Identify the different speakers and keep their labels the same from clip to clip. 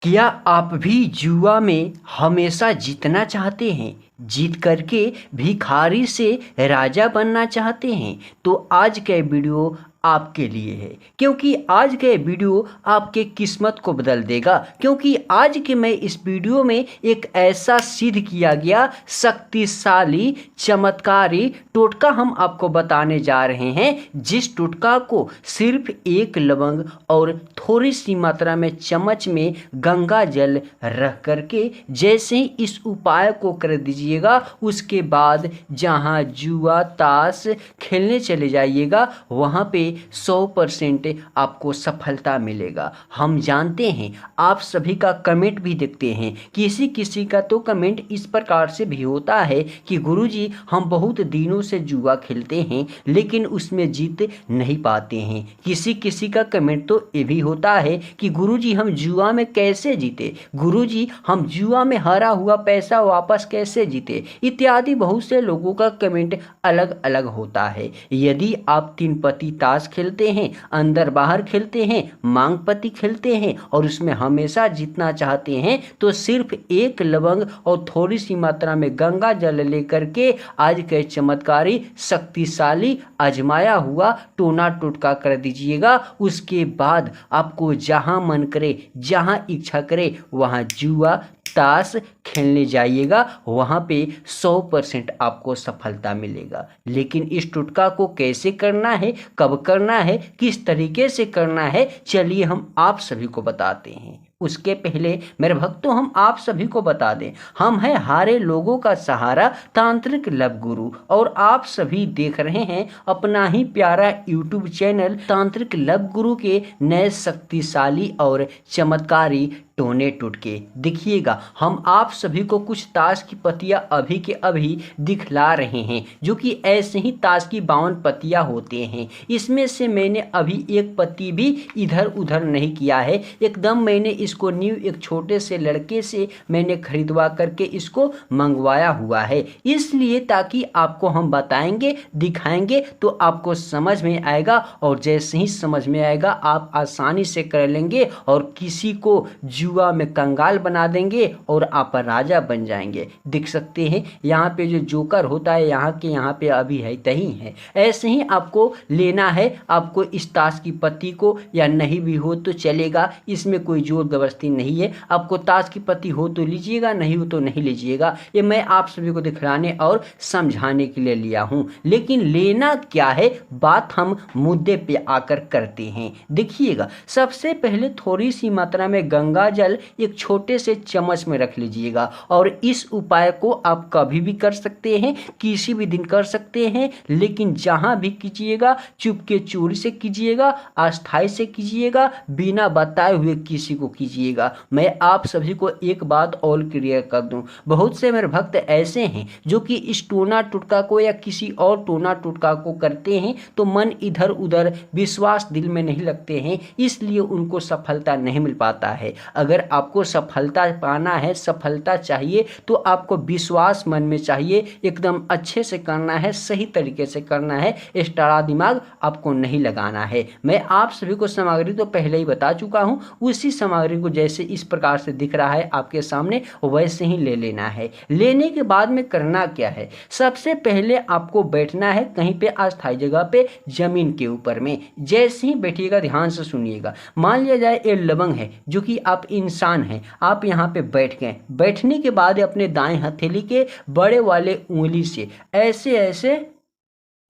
Speaker 1: क्या आप भी जुआ में हमेशा जीतना चाहते हैं? जीत करके भिखारी से राजा बनना चाहते हैं? तो आज का वीडियो आपके लिए है, क्योंकि आज का वीडियो आपके किस्मत को बदल देगा। क्योंकि आज के मैं इस वीडियो में एक ऐसा सिद्ध किया गया शक्तिशाली चमत्कारी टोटका हम आपको बताने जा रहे हैं, जिस टोटका को सिर्फ एक लवंग और थोड़ी सी मात्रा में चम्मच में गंगा जल रख करके जैसे ही इस उपाय को कर दीजिएगा, उसके बाद जहां जुआ ताश खेलने चले जाइएगा वहां पे 100% आपको सफलता मिलेगा। हम जानते हैं, आप सभी का कमेंट भी देखते हैं, किसी किसी का तो कमेंट इस प्रकार से भी होता है कि गुरुजी हम बहुत दिनों से जुआ खेलते हैं लेकिन उसमें जीत नहीं पाते हैं। किसी किसी का कमेंट तो ये भी होता है कि गुरुजी हम जुआ में कैसे जीते, गुरुजी हम जुआ में हारा हुआ पैसा वापस कैसे जीते, इत्यादि बहुत से लोगों का कमेंट अलग अलग होता है। यदि आप तीन पत्ती ताश खेलते हैं, अंदर बाहर खेलते हैं, मांग पत्ती खेलते हैं और उसमें हमेशा जीतना चाहते हैं, तो सिर्फ एक लवंग और थोड़ी सी मात्रा में गंगा जल लेकर के आज के चमत्कारी शक्तिशाली आजमाया हुआ टोना टोटका कर दीजिएगा। उसके बाद आपको जहां मन करे, जहां इच्छा करे वहां जुआ ताश खेलने जाइएगा, वहाँ पे 100% आपको सफलता मिलेगा। लेकिन इस टोटका को कैसे करना है, कब करना है, किस तरीके से करना है, चलिए हम आप सभी को बताते हैं। उसके पहले मेरे भक्तों, हम आप सभी को बता दें, हम हैं हारे लोगों का सहारा तांत्रिक लव गुरु, और आप सभी देख रहे हैं अपना ही प्यारा यूट्यूब चैनल तांत्रिक लव गुरु के नए शक्तिशाली और चमत्कारी टोने टोटके। देखिएगा, हम आप सभी को कुछ ताश की पत्तियां अभी के अभी दिखला रहे हैं, जो कि ऐसे ही ताश की 52 पत्तियां होते हैं। इसमें से मैंने अभी एक पत्ती भी इधर उधर नहीं किया है, एकदम मैंने इसको न्यू एक छोटे से लड़के से मैंने खरीदवा करके इसको मंगवाया हुआ है, इसलिए ताकि आपको हम बताएंगे दिखाएंगे तो आपको समझ में आएगा, और जैसे ही समझ में आएगा आप आसानी से कर लेंगे और किसी को जुआ में कंगाल बना देंगे और आप राजा बन जाएंगे। देख सकते हैं यहाँ पे जो जोकर होता है यहाँ के यहाँ पे अभी है तही है। ऐसे ही आपको लेना है, आपको इस ताश की पत्ती को, या नहीं भी हो तो चलेगा, इसमें कोई जोर जबरदस्ती नहीं है। आपको ताश की पत्ती हो तो लीजिएगा, नहीं हो तो नहीं लीजिएगा। ये मैं आप सभी को दिखलाने और समझाने के लिए लिया हूँ। लेकिन लेना क्या है, बात हम मुद्दे पे आकर करते हैं। देखिएगा, सबसे पहले थोड़ी सी मात्रा में गंगा जल एक छोटे से चम्मच में रख लीजिएगा, और इस उपाय को आप कभी भी कर सकते हैं, किसी भी दिन कर सकते हैं, लेकिन जहां भी कीजिएगा चुपके चोरी से कीजिएगा, अस्थाई से कीजिएगा, बिना बताए हुए किसी को कीजिएगा। मैं आप सभी को एक बात और क्लियर कर दूं, बहुत से मेरे भक्त ऐसे हैं जो कि इस टोना टोटका को या किसी और टोना टोटका को करते हैं तो मन इधर उधर, विश्वास दिल में नहीं लगते हैं, इसलिए उनको सफलता नहीं मिल पाता है। अगर आपको सफलता पाना है, सफलता चाहिए, तो आपको विश्वास मन में चाहिए, एकदम अच्छे से करना है, सही तरीके से करना है, एक्स्ट्रा दिमाग आपको नहीं लगाना है। मैं आप सभी को सामग्री तो पहले ही बता चुका हूं, उसी सामग्री को जैसे इस प्रकार से दिख रहा है आपके सामने वैसे ही ले लेना है। लेने के बाद में करना क्या है, सबसे पहले आपको बैठना है कहीं पे अस्थायी जगह पे, जमीन के ऊपर में। जैसे ही बैठिएगा ध्यान से सुनिएगा, मान लिया जाए ये लवंग है, जो कि आप इंसान हैं, आप यहाँ पे बैठ गए। बैठने के बाद अपने दाएं हथेली के बड़े वाले उंगली से ऐसे ऐसे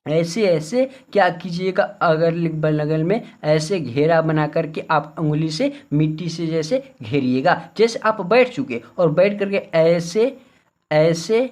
Speaker 1: ऐसे ऐसे क्या कीजिएगा, अगल बगल में ऐसे घेरा बना करके आप उंगली से मिट्टी से जैसे घेरिएगा। जैसे आप बैठ चुके और बैठ करके ऐसे ऐसे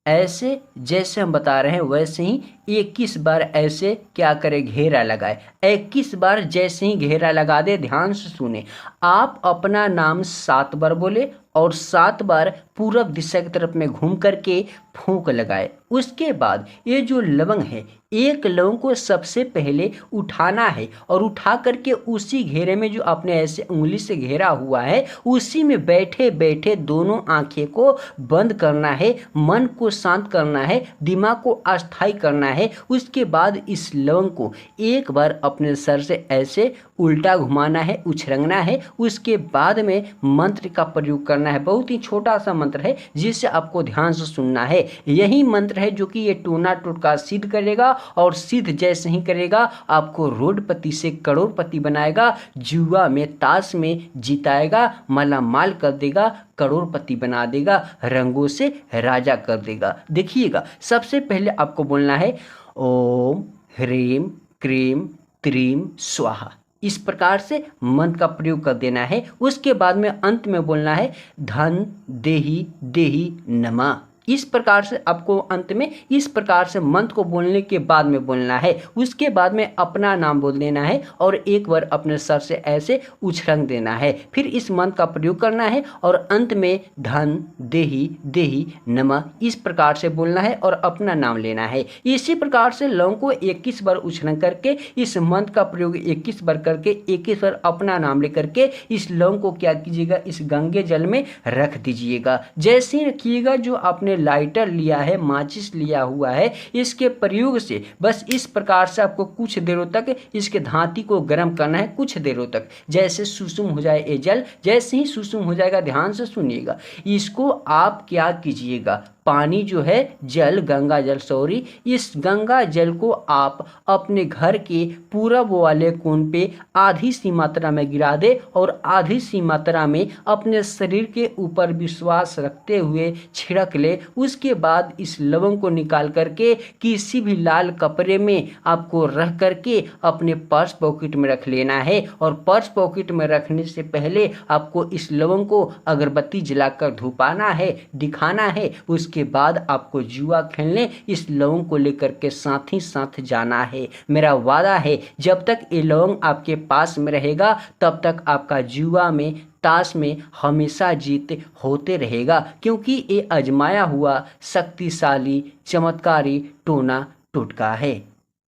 Speaker 1: ऐसे जैसे हम बता रहे हैं वैसे ही 21 बार ऐसे क्या करें, घेरा लगाए। 21 बार जैसे ही घेरा लगा दे, ध्यान से सुने, आप अपना नाम 7 बार बोले और 7 बार पूरब दिशा की तरफ में घूम करके फूंक लगाए। उसके बाद ये जो लवंग है, एक लवंग को सबसे पहले उठाना है और उठा करके उसी घेरे में जो आपने ऐसे उंगली से घेरा हुआ है उसी में बैठे बैठे दोनों आंखें को बंद करना है, मन को शांत करना है, दिमाग को अस्थायी करना है। उसके बाद इस लवंग को एक बार अपने सर से ऐसे उल्टा घुमाना है, उछरंगना है। उसके बाद में मंत्र का प्रयोग करना है। बहुत ही छोटा सा मंत्र है जिसे आपको ध्यान से सुनना है। यही मंत्र है जो कि ये टोना टोटका सिद्ध करेगा, और सिद्ध जैसे ही करेगा आपको रोडपति से करोड़पति बनाएगा, जुआ में ताश में जिताएगा, मालामाल कर देगा, करोड़पति बना देगा, रंगों से राजा कर देगा। देखिएगा, सबसे पहले आपको बोलना है ओम ह्रीम क्रीम त्रीम स्वाहा। इस प्रकार से मंत्र का प्रयोग कर देना है। उसके बाद में अंत में बोलना है धन देहि देहि नमः। इस प्रकार से आपको अंत में इस प्रकार से मंत्र को बोलने के बाद में बोलना है। उसके बाद में अपना नाम बोल देना है और एक बार अपने सर से ऐसे उछलंग देना है। फिर इस मंत्र का प्रयोग करना है और अंत में धन देहि देहि नमः इस प्रकार से बोलना है और अपना नाम लेना है। इसी प्रकार से लौंग को 21 बार उछलंग करके इस मंत्र का प्रयोग 21 बार करके 21 बार अपना नाम लेकर के इस लौंग को क्या कीजिएगा, इस गंगे जल में रख दीजिएगा। जैसे ही रखिएगा, जो आपने लाइटर लिया है, माचिस लिया हुआ है, इसके प्रयोग से बस इस प्रकार से आपको कुछ देरों तक इसके धाती को गर्म करना है। कुछ देरों तक जैसे सुसुम हो जाए ये जल, जैसे ही सुसुम हो जाएगा, ध्यान से सुनिएगा, इसको आप क्या कीजिएगा, पानी जो है जल, गंगा जल सॉरी, इस गंगा जल को आप अपने घर के पूरब वाले कोण पे आधी सी मात्रा में गिरा दे और आधी सी मात्रा में अपने शरीर के ऊपर विश्वास रखते हुए छिड़क ले। उसके बाद इस लवंग को निकाल करके किसी भी लाल कपड़े में आपको रख करके अपने पर्स पॉकेट में रख लेना है। और पर्स पॉकेट में रखने से पहले आपको इस लवंग को अगरबत्ती जलाकर धुपाना है, दिखाना है। उसके बाद आपको जुआ खेलने इस लवंग को लेकर के साथ ही साथ जाना है। मेरा वादा है, जब तक ये लवंग आपके पास में रहेगा तब तक आपका जुआ में, ताश में हमेशा जीत होते रहेगा, क्योंकि ये आजमाया हुआ शक्तिशाली चमत्कारी टोना टोटका है।